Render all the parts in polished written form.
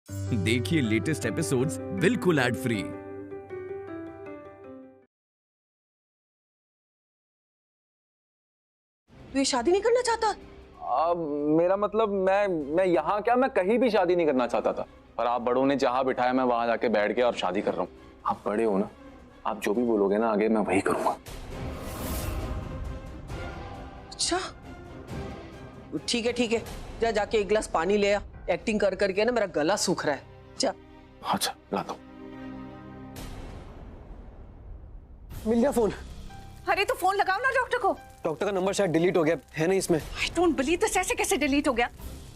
देखिए latest episodes बिल्कुल ad free. तू ये शादी नहीं करना चाहता? मेरा मतलब मैं यहाँ क्या, मैं कहीं भी शादी नहीं करना चाहता था, पर आप बड़ों ने जहाँ बिठाया मैं वहां जाके बैठ गया और शादी कर रहा हूँ। आप बड़े हो ना, आप जो भी बोलोगे ना आगे मैं वही करूँगा। अच्छा ठीक है, जा जाके एक गिलास पानी ले आ। एक्टिंग कर करके ना मेरा गला सूख रहा है। जा। अच्छा लाता हूँ। मिल गया फोन। अरे तो फोन लगाओ ना डॉक्टर को। डॉक्टर का नंबर शायद डिलीट हो गया है नहीं इसमें। आई डोंट बिलीव दिस, ऐसे कैसे डिलीट हो गया?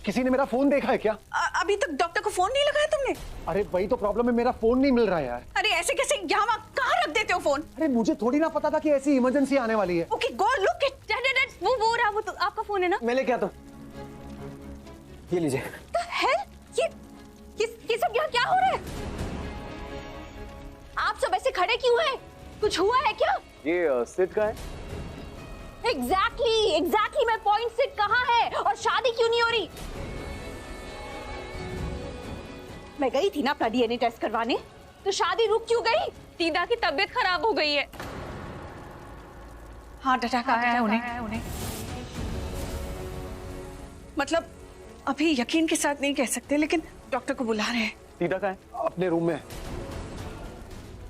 किसी ने मेरा फोन देखा है क्या? अभी तक डॉक्टर को फोन नहीं लगाया तुमने? अरे वही तो प्रॉब्लम है, मेरा फोन नहीं मिल रहा है यार। अरे ऐसे कैसे, यहाँ वहाँ कहाँ रख देते हो फोन? अरे मुझे थोड़ी ना पता था कि ऐसी इमरजेंसी आने वाली है। ओके गो लुक इट, वो रहा, वो तो आपका फोन है ना? मैं लेके आता हूँ, ये लीजिए। The hell? ये सब यहाँ क्या हो रहा है? आप सब ऐसे खड़े क्यों हैं? कुछ हुआ है क्या? ये सिट का है। एग्जैक्टली मैं पॉइंट सिट कहाँ है और शादी क्यों नहीं हो रही? मैं गई थी ना अपना डीएनए टेस्ट करवाने, तो शादी रुक क्यों गई? दीदा की तबीयत खराब हो गई है, हार्ट अटैक आया है उन्हें। मतलब अभी यकीन के साथ नहीं कह सकते, लेकिन डॉक्टर को बुला रहे हैं। दीदा का है अपने रूम में।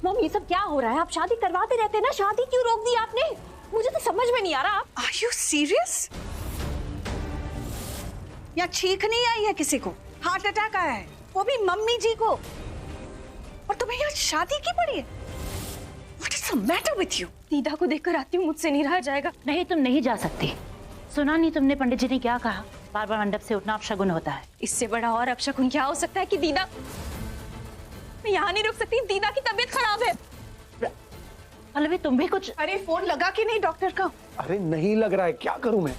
मॉम ये सब क्या हो रहा है? आप शादी करवाते रहते ना, शादी क्यों रोक दी आपने? मुझे तो समझ में नहीं आ रहा। Are you serious? या छींक नहीं आई है किसी को? हार्ट अटैक आया है, वो भी मम्मी जी को, और तुम्हें यहाँ शादी की पड़ी है? What is the matter with you? दीदा को देखकर आती हूँ, मुझसे नहीं रहा जाएगा। नहीं तुम नहीं जा सकती। सुना नहीं तुमने पंडित जी ने क्या कहा? बार बार मंडप से उठना अपशगुन होता है। इससे बड़ा और अपशगुन क्या हो सकता है कि दीदा, मैं यहाँ नहीं रुक सकती, दीदा की तबीयत खराब है। पल्लवी तुम भी कुछ। अरे फोन लगा कि नहीं डॉक्टर का? अरे नहीं लग रहा है, क्या करूं मैं?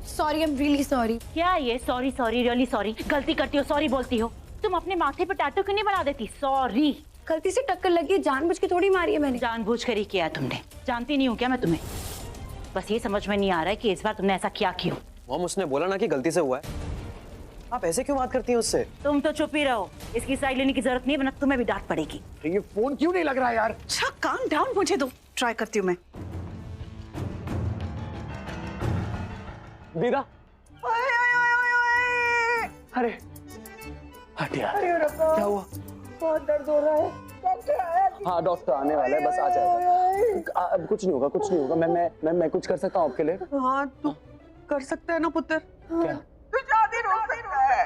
Sorry, I am really sorry. क्या ये सॉरी रियली सॉरी? गलती करती हो सॉरी बोलती हो? तुम अपने माथे पे टैटू क्यों नहीं बना देती? सॉरी, गलती से टक्कर लगी, जानबूझ के थोड़ी मारी है मैंने। जानबूझ कर ही किया तुमने। जानती नहीं हूँ क्या मैं तुम्हें? बस ये समझ में नहीं आ रहा है कि इस बार तुमने ऐसा क्या क्यों? मॉम उसने बोला ना कि गलती से हुआ है। आप ऐसे क्यों बात करती हैं उससे? तुम तो चुप ही रहो, इसकी साइड लेने की जरूरत नहीं है, वरना तुम्हें भी डांट पड़ेगी। ये फोन क्यों नहीं लग रहा है यार? अच्छा काम डाउन, मुझे दो, ट्राई करती हूँ मैं। दीदा। अरे हट यार, क्या हुआ? बहुत दर्द हो रहा है। डॉक्टर आया? हाँ डॉक्टर आने वाला है, बस आ जाएगा। अब कुछ नहीं होगा। मैं कुछ कर सकता हूँ आपके लिए? हाँ तू कर सकता है ना पुत्र। क्या? तू शादी रोक सकता है।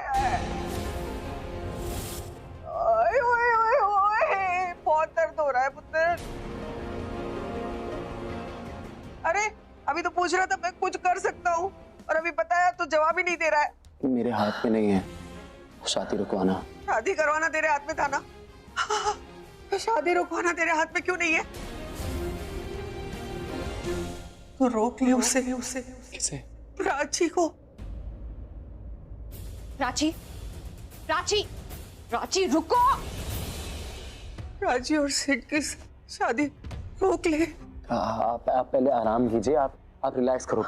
ओए, बहुत दर्द हो रहा है पुत्र। अरे अभी तो पूछ रहा था मैं कुछ कर सकता हूँ, और अभी बताया तो जवाब ही नहीं दे रहा है। मेरे हाथ में नहीं है शादी रुकवाना। शादी करवाना तेरे हाथ में था ना? शादी रुकवाना तेरे हाथ में क्यों नहीं है? तो रोक ले उसे। किसे? प्राची को। प्राची रुको। प्राची और सिड की शादी रोक ले। आप पहले आराम कीजिए, आप रिलैक्स करो।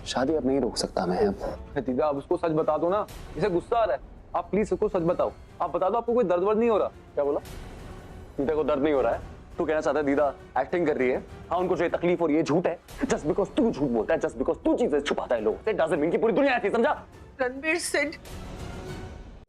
शादी अब नहीं रोक सकता मैं। अब दीदा आप उसको सच बता दो ना, इसे गुस्सा आ रहा है। आप प्लीज उसको सच बताओ। आप बता दो आपको कोई दर्द वर्द नहीं हो रहा? क्या बोला? दीदा को दर्द नहीं हो रहा है? तू कहना चाहता है दीदा एक्टिंग कर रही है? हाँ उनको जो तकलीफ हो रही है झूठ है। जस्ट बिकॉज तू झूठ बोलता है, जस्ट बिकॉज तू चीजें छुपाता है लोगों से, डजंट मीन कि पूरी दुनिया ऐसी, समझा? रणवीर सिड।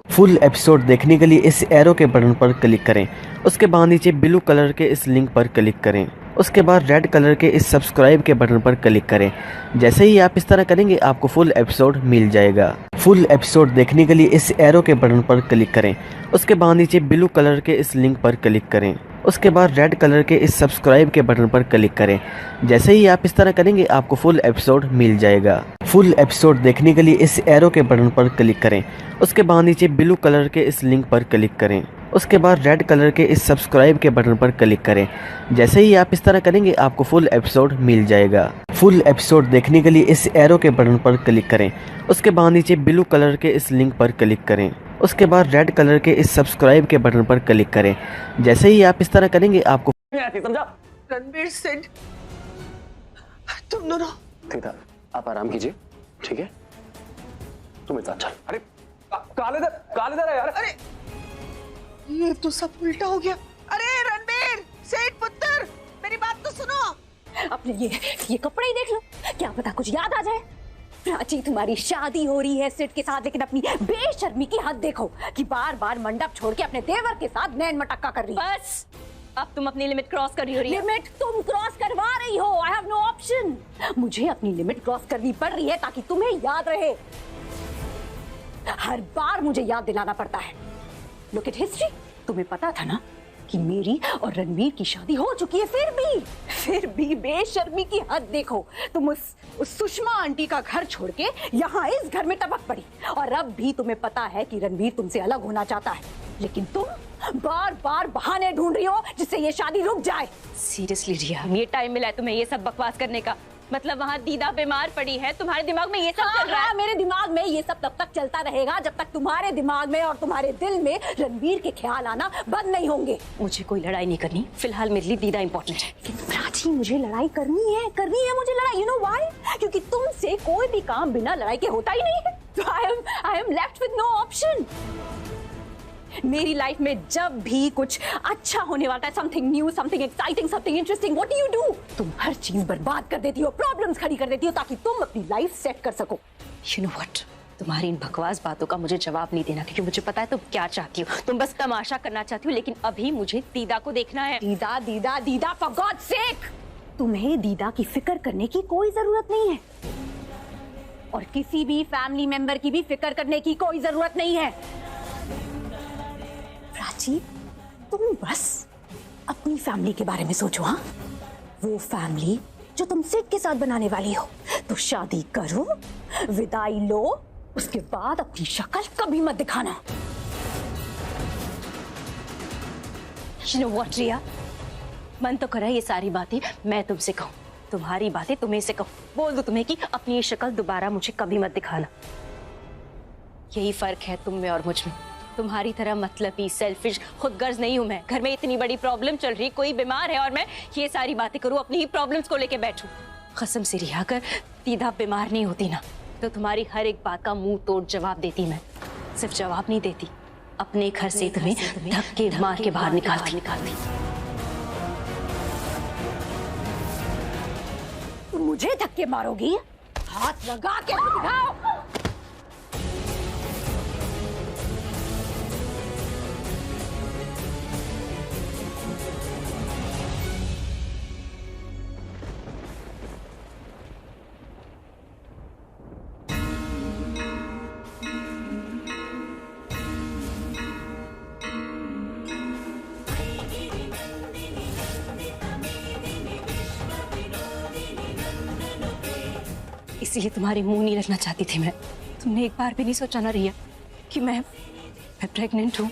फुल एपिसोड देखने के लिए इस एरो के बटन पर क्लिक करें, उसके बाद नीचे ब्लू कलर के इस लिंक पर क्लिक करें, उसके बाद रेड कलर के इस सब्सक्राइब के बटन पर क्लिक करें। जैसे ही आप इस तरह करेंगे आपको फुल एपिसोड मिल जाएगा। फुल एपिसोड देखने के लिए इस एरो के बटन पर क्लिक करें, उसके बाद नीचे ब्लू कलर के इस लिंक पर क्लिक करें, उसके बाद रेड कलर के इस सब्सक्राइब के बटन पर क्लिक करें। जैसे ही आप इस तरह करेंगे आपको फुल एपिसोड मिल जाएगा। फुल एपिसोड देखने के लिए इस एरो के बटन पर क्लिक करें, उसके बाद नीचे ब्लू कलर के इस लिंक पर क्लिक करें, उसके बाद रेड कलर के इस सब्सक्राइब के बटन पर क्लिक करें। जैसे ही आप इस तरह करेंगे आपको फुल एपिसोड मिल जाएगा। फुल एपिसोड देखने के लिए इस एरो के बटन पर क्लिक करें, उसके बाद नीचे ब्लू कलर के इस लिंक पर क्लिक करें, उसके बाद रेड कलर के इस सब्सक्राइब के बटन पर क्लिक करें। जैसे ही आप इस तरह करेंगे आपको समझा? रणवीर सिड, तुम दोनों दीदा आप आराम कीजिए, ठीक है? तू मेरे साथ चल। अरे कालेदर है यार। अरे ये तो सब उल्टा हो गया। अरे रणबीर, सेठ पुत्र, मेरी बात तो सुनो। अपने ये कपड़े ही देख लो, क्या पता कुछ याद आ जाए। प्राची, तुम्हारी शादी हो रही है सिड के साथ, लेकिन अपनी बेशर्मी की हद देखो कि बार बार मंडप छोड़ के अपने देवर के साथ नैन मटक्का कर रही है। बस अब तुम अपनी लिमिट क्रॉस कर रही हो। लिमिट तुम क्रॉस करवा रही हो। I have no option. मुझे अपनी लिमिट क्रॉस करनी पड़ रही है ताकि तुम्हें याद रहे। हर बार मुझे याद दिलाना पड़ता है। Look at history. तुम्हें पता था ना कि मेरी और रणवीर की शादी हो चुकी है, फिर भी बेशर्मी की हद देखो। तुम उस सुषमा आंटी का घर छोड़ के यहाँ इस घर में टपक पड़ी, और अब भी तुम्हें पता है कि रणवीर तुमसे अलग होना चाहता है, लेकिन तुम बार बार बहाने ढूंढ रही हो जिससे ये शादी रुक जाए। सीरियसली रिया, ये टाइम मिला है तुम्हें ये सब बकवास करने का? मतलब वहाँ दीदा बीमार पड़ी है, तुम्हारे दिमाग में ये सब चल रहा है? मेरे दिमाग में ये सब तब तक चलता रहेगा जब तक तुम्हारे दिमाग में और तुम्हारे दिल में रणवीर के ख्याल आना बंद नहीं होंगे। मुझे कोई लड़ाई नहीं करनी, फिलहाल मेरे लिए दीदा इम्पोर्टेंट है। लेकिन प्राची, मुझे लड़ाई करनी है मुझे लड़ाई। You know why? क्योंकि तुमसे कोई भी काम बिना लड़ाई के होता ही नहीं है। तो I am left with no option. मेरी लाइफ में जब भी कुछ अच्छा होने वाला है, something new, something exciting, something interesting, what do you do? तुम हर चीज बर्बाद कर देती हो, प्रॉब्लम्स खड़ी कर देती हो ताकि तुम अपनी लाइफ सेट कर सको। You know what? तुम्हारी इन बकवास बातों का मुझे जवाब नहीं देना, क्योंकि मुझे पता है तुम क्या चाहती हो। तुम बस तमाशा करना चाहती हो, लेकिन अभी मुझे दीदा को देखना है। दीदा दीदा दीदा, फॉर गॉड्स सेक! तुम्हें दीदा की फिक्र करने की कोई जरूरत नहीं है, और किसी भी फैमिली मेंबर की भी फिक्र करने की कोई जरूरत नहीं है। प्राची, तुम बस अपनी फैमिली के बारे में सोचो। हाँ, वो फैमिली जो तुम सिड के साथ बनाने वाली हो। तो शादी करो, विदाई लो, उसके बाद अपनी शक्ल कभी मत दिखाना। You know what, रिया, मन तो करा ये सारी बातें मैं तुमसे कहूँ, तुम्हारी बातें तुम्हें से कहूँ। बोल दो तुम्हें कि अपनी ये शक्ल दोबारा मुझे कभी मत दिखाना। यही फर्क है तुम में और मुझ में। तुम्हारी तरह मतलबी, सेल्फिश, खुदगर्ज नहीं हूं मैं। घर में इतनी बड़ी प्रॉब्लम चल रही, कोई बीमार है और मैं ये सारी बातें करूं, अपनी ही प्रॉब्लम्स को लेके बैठूं। कसम से रिया, अगर दीदा बीमार नहीं होती ना, तो तुम्हारी हर एक बात का मुंह तोड़ जवाब देती मैं। सिर्फ जवाब नहीं देती, अपने घर से तुम्हें धक्के मार के बाहर निकालती। तुम मुझे धक्के मारोगी? हाथ लगा के दिखाओ। इसीलिए तुम्हारे मुंह नहीं रखना चाहती थी मैं। तुमने एक बार भी नहीं सोचा ना रिया कि मैं प्रेग्नेंट हूँ।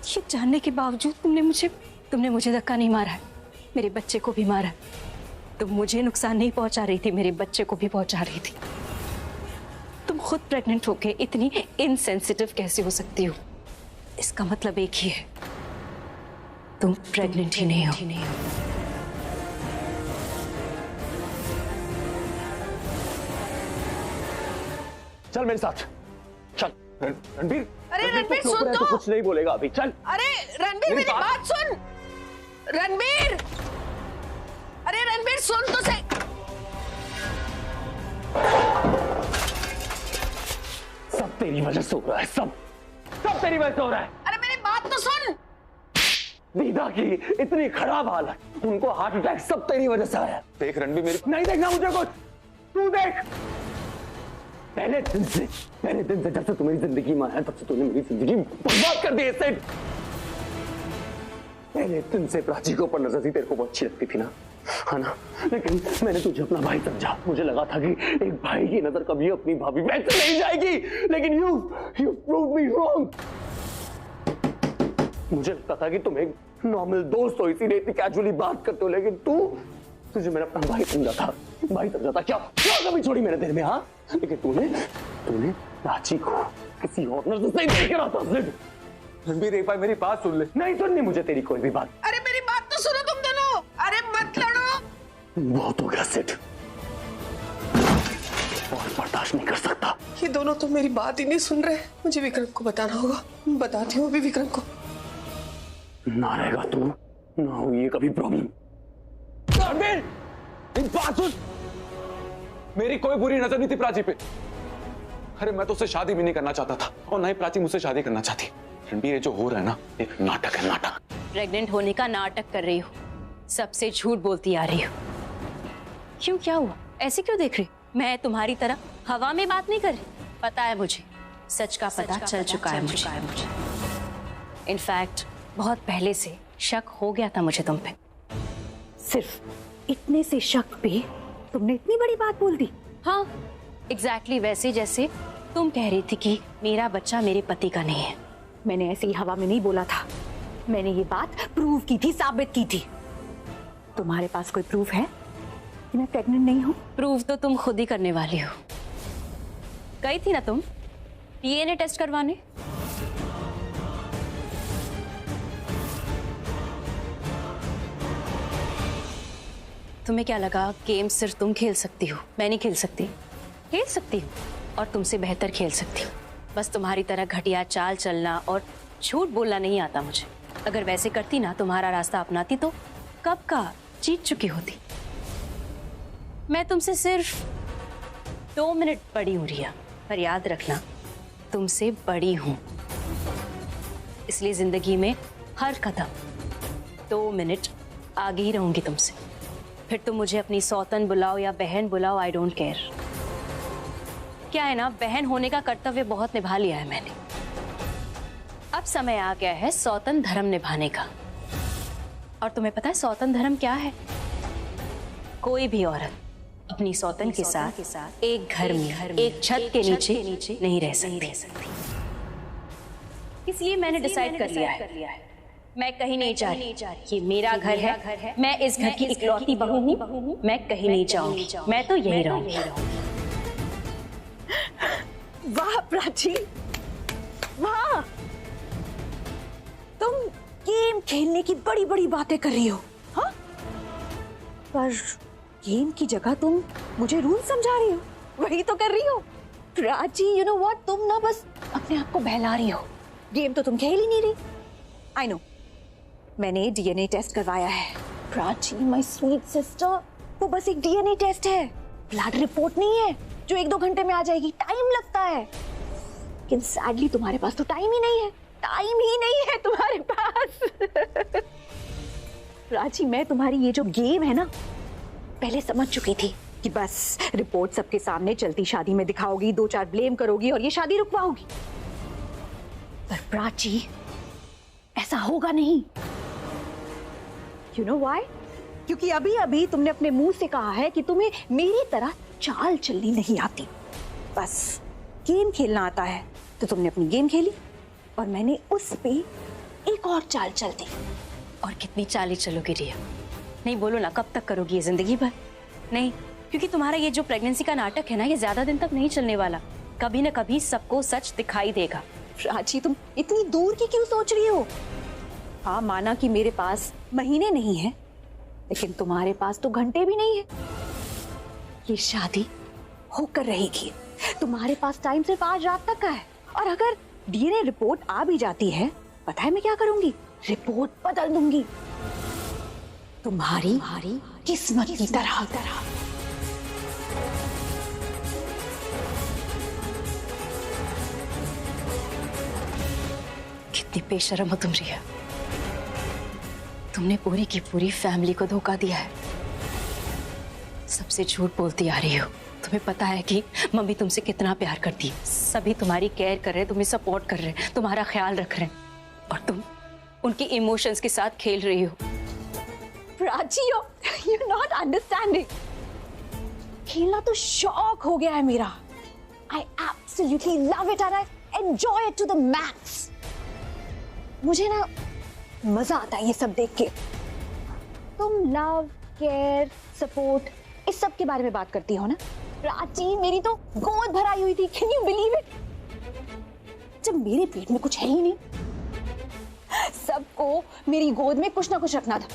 ये जानने के बावजूद तुमने मुझे धक्का नहीं मारा है, मेरे बच्चे को भी मारा है। तुम मुझे नुकसान नहीं पहुंचा रही थी, मेरे बच्चे को भी पहुंचा रही थी। तुम खुद प्रेग्नेंट होके इतनी इनसेंसिटिव कैसे हो सकती हो? इसका मतलब एक ही है, तुम प्रेग्नेंट ही नहीं हो। चल मेरे साथ, चल रणबीर। अरे रणबीर, सुन तो। कुछ नहीं बोलेगा अभी, चल। अरे रणबीर, मेरी बात सुन। रणबीर, अरे रणबीर सुन तो सही। सब तेरी वजह से हो रहा है, सब तेरी वजह से हो रहा है। अरे मेरी बात तो सुन। दीदा की इतनी खराब हालत, उनको हार्ट अटैक, सब तेरी वजह से आया। देख रणबीर, मेरी नहीं देखना मुझे कुछ, तू देख। पहले दिन से जब से तुम्हारी जिंदगी में आया, तब से तूने मेरी जिंदगी बर्बाद कर दी है सेठ। पहले दिन से प्राची को ऊपर नजर थी, तेरे को बहुत अच्छी लगती थी ना, है ना? लेकिन मैंने तुझे अपना भाई समझा। मुझे लगा था कि एक भाई की नजर कभी अपनी भाभी पे नहीं जाएगी, लेकिन you proved me wrong। मुझे लगता था कि तुम एक नॉर्मल दोस्त हो, इसीलिए इतनी कैजुअली बात करते हो, लेकिन तुझे मैंने अपना भाई समझा था। क्या कभी छोड़ी मैंने तेरे में? हाँ, लेकिन तूने प्राची को किसी और नजर से नहीं करा था। रणबीर, एक बार मेरी बात सुन ले। नहीं सुननी मुझे तेरी कोई भी बात। अरे मेरी बात तो सुनो तुम दोनों। अरे मत लड़ो। बहुत हो गया सेठ, और बर्दाश्त नहीं कर सकता। ये दोनों तो मेरी बात ही नहीं सुन रहे। मुझे विक्रम को बताना होगा। मैं बताती हूँ अभी विक्रम को। ना रहेगा तू, ना हो ये कभी प्रॉब्लम। बात सुन, मेरी कोई बुरी नजर नहीं थी प्राची पे। अरे मैं तो उससे शादी भी नहीं करना चाहता था और ना ही प्राची मुझसे शादी करना चाहती। रणबीर, ये जो हो रहा है ना, एक नाटक है, नाटक। प्रेग्नेंट होने का नाटक कर रही हो, सबसे झूठ बोलती आ रही हो। क्यों, क्या हुआ? ऐसे क्यों देख रही? मैं तुम्हारी तरह हवा में बात नहीं कर रही। पता है मुझे, सच का पता चल चुका है मुझे। इनफैक्ट बहुत पहले से शक हो गया था मुझे तुम पे। सिर्फ इतने से शक पे तुमने इतनी बड़ी बात बोल दी? हाँ, एग्जैक्टली वैसे जैसे तुम कह रही थी कि मेरा बच्चा मेरे पति का नहीं है। मैंने ऐसे ही हवा में नहीं बोला था, मैंने ये बात प्रूव की थी, साबित की थी। तुम्हारे पास कोई प्रूफ है कि मैं प्रेग्नेंट नहीं हूँ? प्रूव तो तुम खुद ही करने वाली हो। गई थी ना तुम डीएनए टेस्ट करवाने? तुम्हें क्या लगा गेम सिर्फ तुम खेल सकती हो, मैं नहीं खेल सकती? खेल सकती हूँ और तुमसे बेहतर खेल सकती हूँ। बस तुम्हारी तरह घटिया चाल चलना और झूठ बोलना नहीं आता मुझे। अगर वैसे करती ना, तुम्हारा रास्ता अपनाती तो कब का जीत चुकी होती। मैं तुमसे सिर्फ 2 मिनट बड़ी हूँ रिया, पर याद रखना तुमसे बड़ी हूँ, इसलिए जिंदगी में हर कदम 2 मिनट आगे ही रहूंगी तुमसे। फिर तुम मुझे अपनी सौतन बुलाओ या बहन बुलाओ, आई डोंट केयर। क्या है ना, बहन होने का कर्तव्य बहुत निभा लिया है मैंने। अब समय आ गया है सौतन धर्म निभाने का। और तुम्हें पता है सौतन धर्म क्या है? कोई भी औरत अपनी सौतन के साथ एक घर में, एक छत के नीचे नहीं रह सकती। इसलिए मैंने डिसाइड कर लिया है, मैं कहीं नहीं जा रही। ये मेरा घर है, मैं इस घर की इकलौती बहू हूँ, मैं कहीं नहीं जाऊंगी, मैं तो यही रहूंगी। वाह प्राची, वाह! तुम गेम खेलने की बड़ी बड़ी बातें कर रही हो, हाँ? पर गेम की जगह तुम मुझे रूल समझा रही हो, वही तो कर रही हो। प्राची, यू नो व्हाट, तुम ना बस अपने आप को बहला रही हो। गेम तो तुम खेल ही नहीं रही। आई नो, मैंने डीएनए टेस्ट करवाया है। प्राची, माय स्वीट सिस्टर, वो बस एक डीएनए टेस्ट है, ब्लड रिपोर्ट नहीं है जो 1-2 घंटे में आ जाएगी। टाइम लगता है, लेकिन सैडली तुम्हारे पास तो टाइम ही नहीं है। टाइम ही नहीं है तुम्हारे पास। प्राची, मैं तुम्हारी ये जो गेम है ना, पहले समझ चुकी थी कि बस रिपोर्ट सबके सामने चलती शादी में दिखाओगी, 2-4 ब्लेम करोगी और ये शादी रुकवाओगी। पर प्राची, ऐसा होगा नहीं। You know why? क्योंकि अभी अभी तुमने अपने मुंह से कहा है कि तुम्हें मेरी तरह चाल चलनी नहीं आती, बस गेम खेलना आता है। तो तुमने अपनी गेम खेली और मैंने उस पे एक और चाल चल दी। और कितनी चाली चलोगी रिया? नहीं बोलो ना, कब तक करोगी ये? जिंदगी भर नहीं, क्योंकि तुम्हारा ये जो प्रेगनेंसी का नाटक है ना, ये ज्यादा दिन तक नहीं चलने वाला। कभी न कभी सबको सच दिखाई देगा। प्राची, तुम इतनी दूर की क्यों सोच रही हो? हाँ, माना कि मेरे पास महीने नहीं है, लेकिन तुम्हारे पास तो घंटे भी नहीं है। ये शादी होकर रहेगी। तुम्हारे पास टाइम सिर्फ आज रात तक का है। और अगर डीएनए रिपोर्ट आ भी जाती है, पता है मैं क्या करूंगी? रिपोर्ट बदल दूंगी, तुम्हारी किस्मत की तरह। कितनी बेशर्म हो तुम रिया। तुमने पूरी की पूरी फैमिली को धोखा दिया है। सबसे झूठ बोलती आ रही हो। तुम्हें पता है कि मम्मी तुमसे कितना प्यार करती है, सभी तुम्हारी केयर कर रहे हैं, तुम्हें सपोर्ट कर रहे हैं, तुम्हारा ख्याल रख रहे हैं, और तुम उनके इमोशंस के साथ खेल रही हो। Prachi, you're not understanding। खेलना तो शौक हो गया है मेरा। I absolutely love it and I enjoy it to the max। मुझे ना मजा आता है ये सब देख के। तुम लव, केयर, सपोर्ट, इस सब के बारे में बात करती हो ना? प्राची, मेरी तो गोद भराई हुई थी। Can you believe it? जब मेरे पेट में कुछ है ही नहीं, सबको मेरी गोद में कुछ ना कुछ रखना था।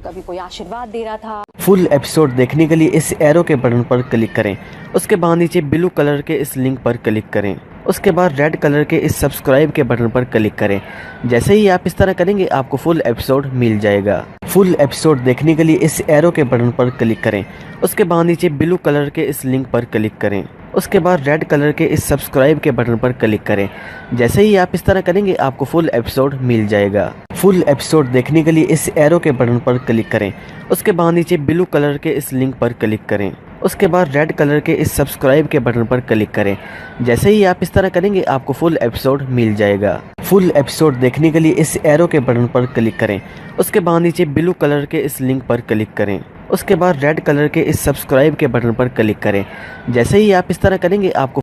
कभी कोई आशीर्वाद दे रहा था, फुल एपिसोड देखने के लिए इस एरो के बटन पर क्लिक करें। उसके बाद नीचे ब्लू कलर के इस लिंक पर क्लिक करें। उसके बाद रेड कलर के इस सब्सक्राइब के बटन पर क्लिक करें। जैसे ही आप इस तरह करेंगे आपको फुल एपिसोड मिल जाएगा। फुल एपिसोड देखने के लिए इस एरो के बटन पर क्लिक करें। उसके बाद नीचे ब्लू कलर के इस लिंक पर क्लिक करें। उसके बाद रेड कलर के इस सब्सक्राइब के बटन पर क्लिक करें। जैसे ही आप इस तरह करेंगे आपको फुल एपिसोड मिल जाएगा। फुल एपिसोड देखने के लिए इस एरो के बटन पर क्लिक करें। उसके बाद नीचे ब्लू कलर के इस लिंक पर क्लिक करें। उसके बाद रेड कलर के इस सब्सक्राइब के बटन पर क्लिक करें। जैसे ही आप इस तरह करेंगे आपको फुल एपिसोड मिल जाएगा। फुल एपिसोड देखने के लिए इस एरो के बटन पर क्लिक करें। उसके बाद नीचे ब्लू कलर के इस लिंक पर क्लिक करें। उसके बाद रेड कलर के इस सब्सक्राइब के बटन पर क्लिक करें। जैसे ही आप इस तरह करेंगे आपको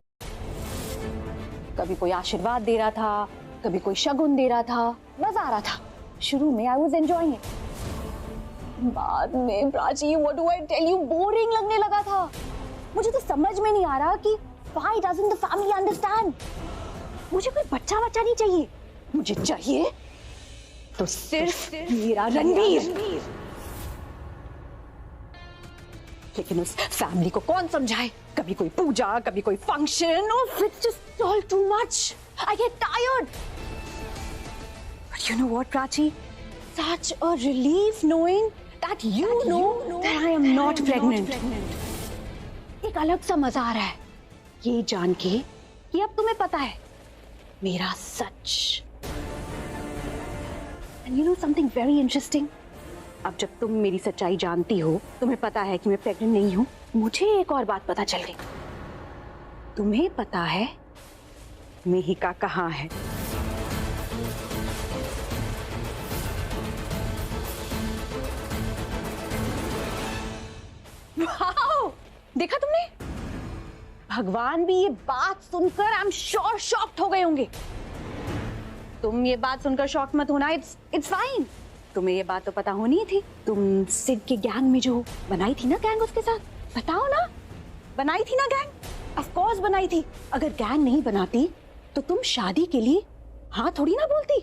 कभी कोई आशीर्वाद दे रहा था, कभी कोई शगुन दे रहा था, मजा आ रहा था। शुरू में आई वाज एंजॉयिंग इट, बाद में Prachi what do I tell you boring लगने लगा था। मुझे तो समझ में नहीं आ रहा कि why doesn't the family understand. मुझे कोई बच्चा नहीं चाहिए, मुझे चाहिए तो सिर्फ मेरा रणवीर। लेकिन उस फैमिली को कौन समझाए? कभी कोई पूजा, कभी कोई function, it's just all too much. I get tired. But you know what, Prachi? Such a relief knowing that you know that I am not pregnant. एक अलग सा मजा आ रहा है ये जान के कि अब तुम्हें पता है मेरा सच। And you know something very interesting? अब जब तुम मेरी सच्चाई जानती हो, तुम्हें पता है कि मैं प्रेग्नेंट नहीं हूं, मुझे एक और बात पता चल गई। तुम्हें पता है मेहिका कहाँ है? वाओ! देखा तुमने? भगवान भी ये बात सुनकर आई एम श्योर शॉक्ड हो गए होंगे। तुम ये बात सुनकर शॉक्ड मत होना, इट्स फाइन। तुम्हें ये बात तो पता होनी ही थी। तुम सिड के गैंग में जो बनाई थी ना गैंग उसके साथ, बताओ ना, बनाई थी ना गैंग? ऑफ कोर्स बनाई थी। अगर गैंग नहीं बनाती तो तुम शादी के लिए हाँ थोड़ी ना बोलती।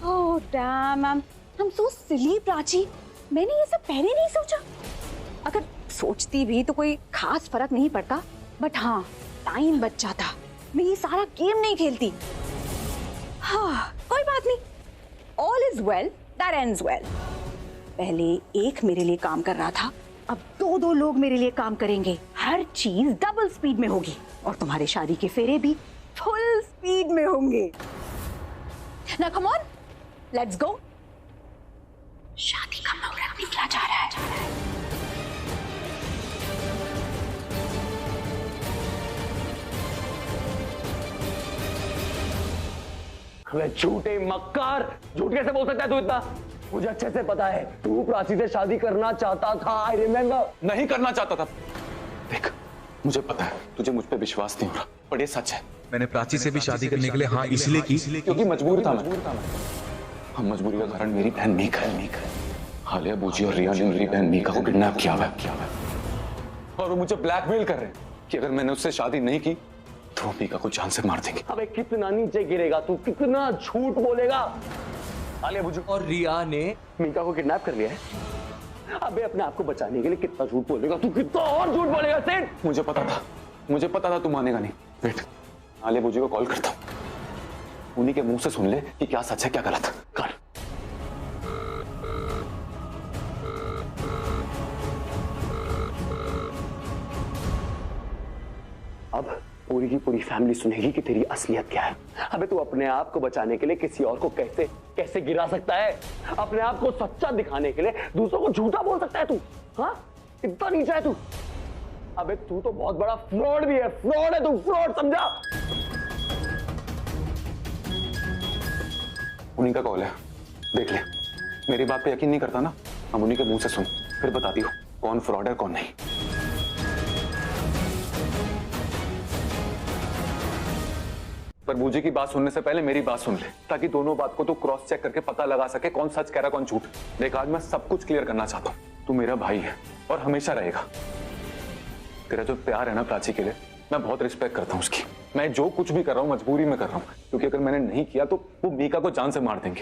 Oh damn, I am so silly Prachi. मैंने ये सब पहले नहीं सोचा। अगर सोचती भी तो कोई खास फर्क नहीं पड़ता, बट हाँ टाइम बच जाता, मैं ये सारा गेम नहीं खेलती। हाँ कोई बात नहीं, all is well that ends well. पहले एक मेरे लिए काम कर रहा था, अब दो लोग मेरे लिए काम करेंगे। हर चीज डबल स्पीड में होगी और तुम्हारे शादी के फेरे भी फुल स्पीड में होंगे। Now come on, let's go. शादी का मुहूर्त निकला जा रहा है। अबे झूठे मक्कार, झूठ कैसे बोल सकता है तू इतना? मुझे अच्छे से पता है तू प्राची से शादी करना चाहता था। I remember. नहीं करना चाहता था। देख मुझे पता है तुझे मुझ पे विश्वास नहीं हो रहा, पर ये सच है। मैंने प्राची से भी शादी करने के लिए हाँ इसलिए की क्योंकि मजबूर था मैं। हम मजबूरी का कारण मेरी बहन मीका है। हालिया बूजी और रिया ने मेरी बहन मीका को किडनैप किया हुआ है और वो मुझे ब्लैकमेल कर रहे हैं कि अगर मैंने उससे शादी नहीं की तो मीका को जान से मार देंगे। अबे कितना नीचे गिरेगा तू, कितना झूठ बोलेगा? आलिया बुजू और रिया ने मीका को किडनैप कर लिया है। अबे अपने आप को बचाने के लिए कितना झूठ बोलेगा तू, कितना और झूठ बोलेगा सेठ? मुझे पता था तू मानेगा नहीं। वेट, आलिया बुजू को कॉल करता हूँ, उन्हीं के मुंह से सुन ले कि क्या सच है क्या गलत। कर। अब पूरी की पूरी फैमिली सुनेगी कि तेरी असलियत क्या है। अबे तू अपने आप को बचाने के लिए किसी और को कैसे गिरा सकता है? अपने आप को सच्चा दिखाने के लिए दूसरों को झूठा बोल सकता है तू? हाँ इतना नीचा है तू? अबे तू तो बहुत बड़ा फ्रॉड भी है, फ्रॉड है तू, फ्रॉड, समझा? उन्हीं का कॉल है, देख ले। मेरी बात पे यकीन नहीं करता ना, हम उन्हीं के मुंह से सुन, फिर बताती हूँ कौन फ्रॉड है कौन नहीं। पर बूजी की बात सुनने से पहले मेरी बात सुन ले, ताकि दोनों बात को तू क्रॉस चेक करके पता लगा सके कौन सच कह रहा कौन झूठ। देख आज मैं सब कुछ क्लियर करना चाहता हूँ। तू मेरा भाई है और हमेशा रहेगा। तेरा जो प्यार है ना प्राची के लिए, मैं बहुत रिस्पेक्ट करता हूँ उसकी। मैं जो कुछ भी कर रहा हूँ मजबूरी में कर रहा हूँ, क्योंकि अगर मैंने नहीं किया तो वो मीका को जान से मार देंगे।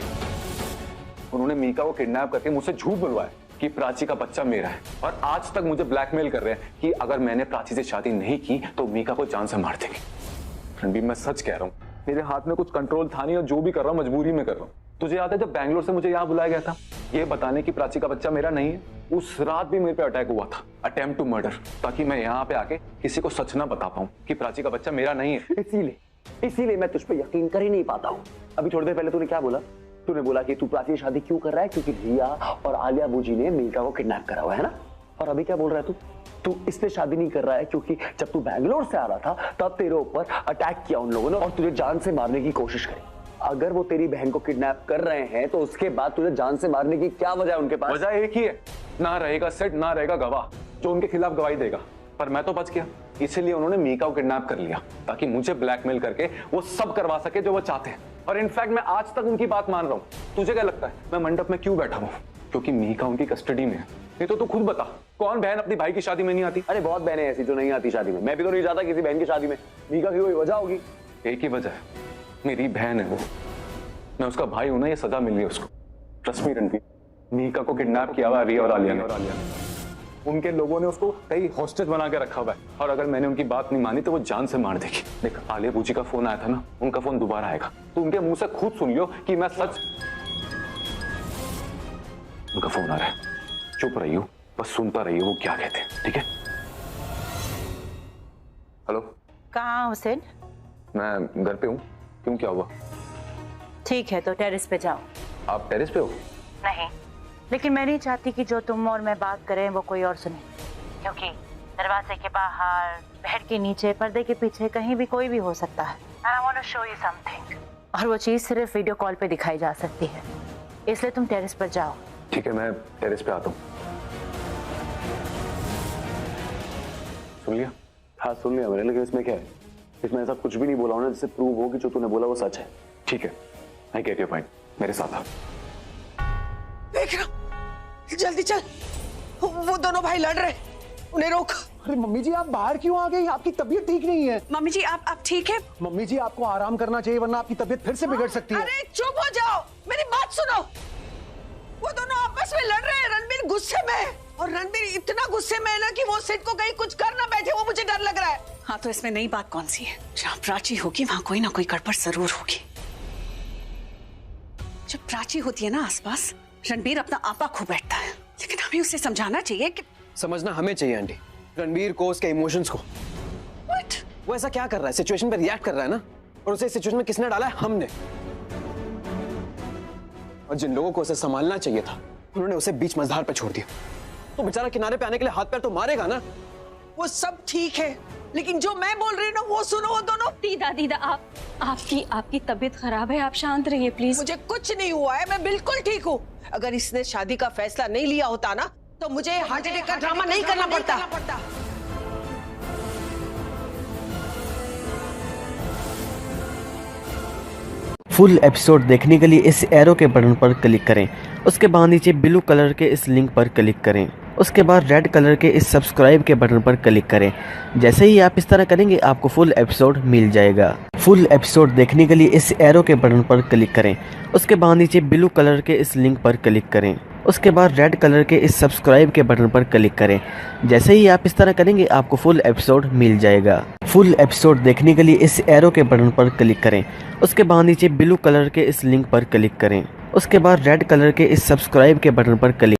उन्होंने मीका को किडनैप करके मुझसे झूठ बुलवाया कि प्राची का बच्चा मेरा है, और आज तक मुझे ब्लैकमेल कर रहे हैं कि अगर मैंने प्राची से शादी नहीं की तो मीका को जान से मार देंगे। रणबीर मैं सच कह रहा हूँ, मेरे हाथ में कुछ कंट्रोल था नहीं और जो भी कर रहा हूँ मजबूरी में कर रहा हूँ। तुझे याद है जब बैंगलोर से मुझे यहाँ बुलाया गया था ये बताने की प्राची का बच्चा मेरा नहीं है, उस रात भी मेरे पे अटैक हुआ था, अटेम्प्ट टू मर्डर, ताकि मैं यहाँ पे आके किसी को सच ना बता पाऊँ कि प्राची का बच्चा मेरा नहीं है। इसीलिए मैं तुझ पे यकीन कर ही नहीं पाता हूँ। अभी थोड़ी देर पहले तूने क्या बोला? तूने बोला कि तू प्राची से शादी क्यों कर रहा है क्योंकि रिया और आलिया बूजी ने मीका को किडनैप करा हुआ है ना। और अभी क्या बोल रहा है तू इसलिए शादी नहीं कर रहा है क्योंकि जब तू बैंगलोर से आ रहा था तब तेरे ऊपर अटैक किया उन लोगों ने और तुझे जान से मारने की कोशिश करी। अगर वो तेरी बहन को किडनैप कर रहे हैं तो उसके बाद तुझे जान से मारने की क्या वजह है उनके पास? वजह एक ही है, ना रहेगा सेट ना रहेगा गवाह जो उनके खिलाफ गवाही देगा। पर मैं तो बच गया, इसीलिए उन्होंने मीका को किडनैप कर लिया ताकि मुझे ब्लैकमेल करके वो सब करवा सके जो वो चाहते हैं। और इनफैक्ट मैं आज तक उनकी बात मान रहा हूँ। तुझे क्या लगता है मैं मंडप में क्यों बैठा हूँ? क्योंकि मीका उनकी कस्टडी में है। नहीं तो तू खुद बता, कौन बहन अपनी भाई की शादी में नहीं आती? अरे बहुत बहनें ऐसी जो नहीं आती शादी में। मैं भी तो नहीं जाता किसी बहन की शादी में। मीका की कोई वजह होगी? एक ही वजह है, मेरी बहन है वो, मैं उसका भाई हूं ना, ये सजा मिल रही है उसको। ट्रस्ट मी रणबीर, मीका को किडनैप किया हुआ रिया और आलिया ने। उनके लोगों ने उसको कई हॉस्टेज बना के रखा हुआ है और अगर मैंने उनकी बात नहीं मानी तो वो जान से मार देगी। देख आलिया बूजी का फोन आया था ना, उनका फोन दोबारा आएगा तो उनके मुंह से खुद सुन लो कि मैं सच। उनका फोन आ रहा है, चुप रही हो, बस सुनता रही हो वो क्या कहते हैं, ठीक है? हेलो, कहाँ हुसैन? मैं घर पे हूँ। क्यों, क्या हुआ? ठीक है तो टेरेस पे जाओ। आप टेरेस पे हो? नहीं, लेकिन मैं नहीं चाहती कि जो तुम और मैं बात करें वो कोई और सुने, क्योंकि दरवाजे के बाहर, बेड के नीचे, पर्दे के पीछे कहीं भी कोई भी हो सकता है। I want to show you something। और वो चीज सिर्फ वीडियो कॉल पे दिखाई जा सकती है, इसलिए तुम टेरेस पर जाओ। ठीक है, मैं टेरेस पे आता हूँ। सुन लिया? हाँ सुन लिया मैंने, लेकिन इसमें क्या है? इसमें ऐसा कुछ भी नहीं बोला उन्होंने जिससे प्रूव हो कि जो तूने बोला वो सच है। ठीक है, आई गेट योर पॉइंट, मेरे साथ आ। देख रहा, जल्दी चल, वो दोनों भाई लड़ रहे, उन्हें रोक। अरे मम्मी जी आप बाहर क्यों आ गई? आपकी तबीयत ठीक नहीं है। मम्मी जी आप ठीक है? मम्मी जी आपको आराम करना चाहिए वरना आपकी तबीयत फिर से बिगड़ सकती है। अरे चुप हो जाओ, मेरी बात सुनो। वो दोनों आपस में लड़ रहे हैं, रणबीर गुस्से में है और रणबीर इतना गुस्से में है ना कि वो सिड को कहीं कुछ कर ना बैठे, वो मुझे डर लग रहा है। हाँ तो इसमें नई बात कौन सी है? जहाँ प्राची होगी वहाँ कोई ना कोई गड़बड़ जरूर होगी। जब प्राची होती है ना आसपास, रणबीर अपना आपा खो बैठता है, लेकिन हमें उसे समझाना चाहिए कि समझना हमें चाहिए आंटी, रणबीर को, उसके इमोशंस को। What? वो ऐसा क्या कर रहा है? सिचुएशन पे रिएक्ट कर रहा है ना, और उसे सिचुएशन में किसने डाला है? हमने। और जिन लोगों को उसे संभालना चाहिए था उन्होंने उसे बीच मझधार पे छोड़ दिया, तो बेचारा किनारे पे आने के लिए हाथ पैर तो मारेगा ना। वो सब ठीक है, लेकिन जो मैं बोल रही हूँ ना वो सुनो। वो दोनों दीदा आपकी तबीयत खराब है, आप शांत रहिए प्लीज। मुझे कुछ नहीं हुआ है, मैं बिल्कुल ठीक हूँ। अगर इसने शादी का फैसला नहीं लिया होता ना तो मुझे हार्ट अटैक का ड्रामा नहीं करना पड़ता। फुल एपिसोड देखने के लिए इस एरो के बटन पर क्लिक करें, उसके बाद नीचे ब्लू कलर के इस लिंक पर क्लिक करें, उसके बाद रेड कलर के इस सब्सक्राइब के बटन पर क्लिक करें। जैसे ही आप इस तरह करेंगे आपको फुल एपिसोड मिल जाएगा। फुल एपिसोड देखने के लिए इस एरो के बटन पर क्लिक करें, उसके बाद नीचे ब्लू कलर के इस लिंक पर क्लिक करें, उसके बाद रेड कलर के इस सब्सक्राइब के बटन पर क्लिक करें। जैसे ही आप इस तरह करेंगे आपको फुल एपिसोड मिल जाएगा। फुल एपिसोड देखने के लिए इस एरो के बटन पर क्लिक करें, उसके बाद नीचे ब्लू कलर के इस लिंक पर क्लिक करें, उसके बाद रेड कलर के इस सब्सक्राइब के बटन पर क्लिक